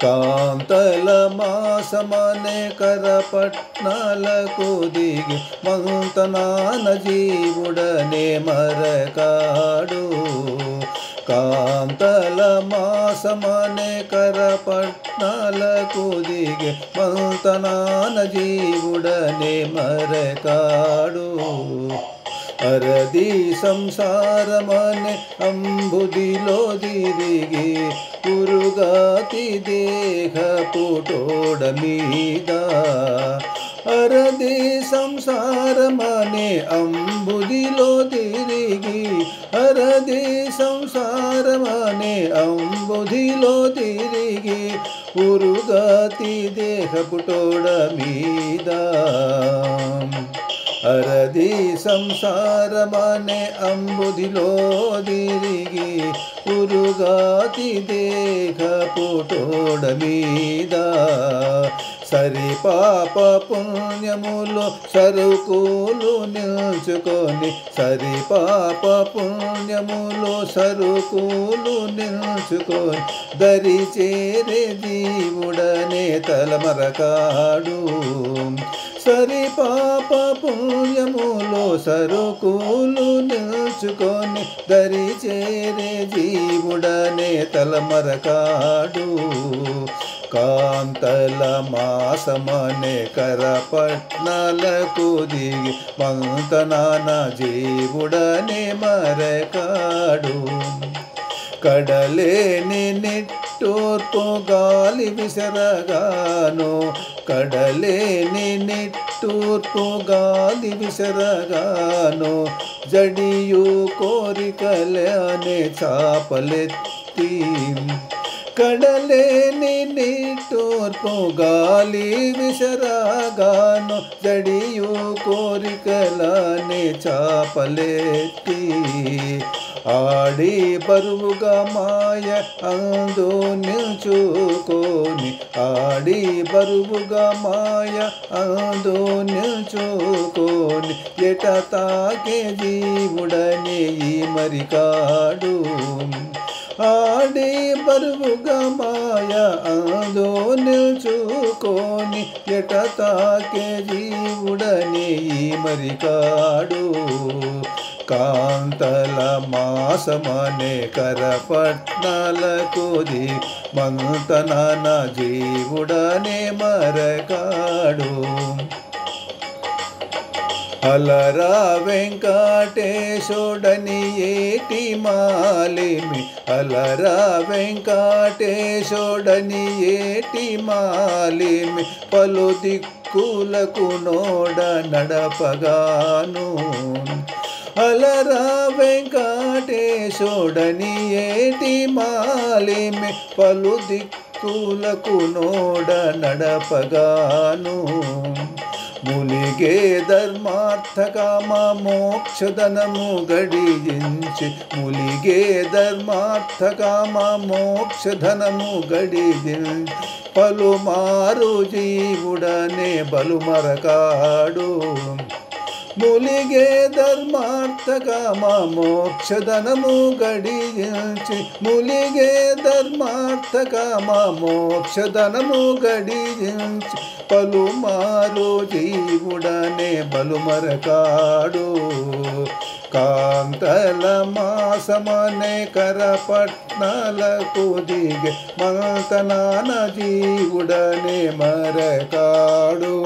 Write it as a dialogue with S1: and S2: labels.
S1: కాంతల మాసమనే కరపట్నాలకు దిగి మంతనాన జీవుడనే మరకాడు. కాంతల మాసమనే కరపట్నాలకు దిగి మంతనాన జీవుడనే మరకాడు. అరది సంసారమనే అంబుదిలో దిరిగి ఉరుగాతి దేహపుటోడ మీద. అరది సంసారమనే అంబుదిలో తిరిగి అరది సంసారమనే అంబుదిలో తిరిగి ఉరుగాతి దేహపుటోడ మీద. అరది సంసారమనే అంబుదిలో తిరిగి ఉరుగాతి దేహపుటోడ మీద. సరి పాప పుణ్యములో సరుకులు నిల్చుకొని సరి పాప పుణ్యములో సరుకులు నిల్చుకొని దరి చేరే జీవుడనే తలమరకాడు. సరి పాప పుణ్యములో సరుకులు నిల్చుకొని దరి చేరే జీవుడనే తలమరకాడు. కాంతల మాసమనే కరపట్నాలకు దిగి మంతనాన జీవుడనే మరకాడు. కడలేని నిట్టూర్పు గాలి విసరగాను కడలేని నిట్టూర్పు గాలి విసరగాను జడియు కోరికలనే చాపలెత్తి. కడలేని నిట్టూర్పు గాలి విసరగాను జడియు కోరికలనే చాపలెత్తి. ఆడి బరువుగా మాయ అందు నిల్చుకొని ఆడి బరువుగా మాయ అందు నిల్చుకొని ఎట తాకే జీవుడనే ఈ మరికాడు. ఆడి బరువుగా మాయ అందు నిల్చుకొని ఎట తాకే జీవుడనే ఈ మరికాడు. కాంతల మాసమనే కరపట్నాలకు దిగి మంతనాన జీవుడనే మరకాడు. అలరా వెంకటేశుడని ఏటి మాలిమి అలరా వెంకటేశుడని ఏటి మాలిమి పలు దిక్కులకు నోడ నడపగాను. అలరా వెంకటేశుడని ఏటి మాలిమి పలు దిక్కులకు నోడ నడపగాను. ములిగే ధర్మార్థకామ మోక్షధనము గడియించి ములిగే ధర్మార్థకామ మోక్షధనము గడియించి పలుమారు జీవుడనే బలుమరకాడు. ములిగే ధర్మార్థకామ మోక్షధనము గడియించి ములిగే ధర్మార్థకామ మోక్షధనము గడియించి పలుమారు జీవుడనే బలుమరకాడు. కాంతల మాసమనే కరపట్నాలకు దిగి మంతనాన జీవుడనే మరకాడు.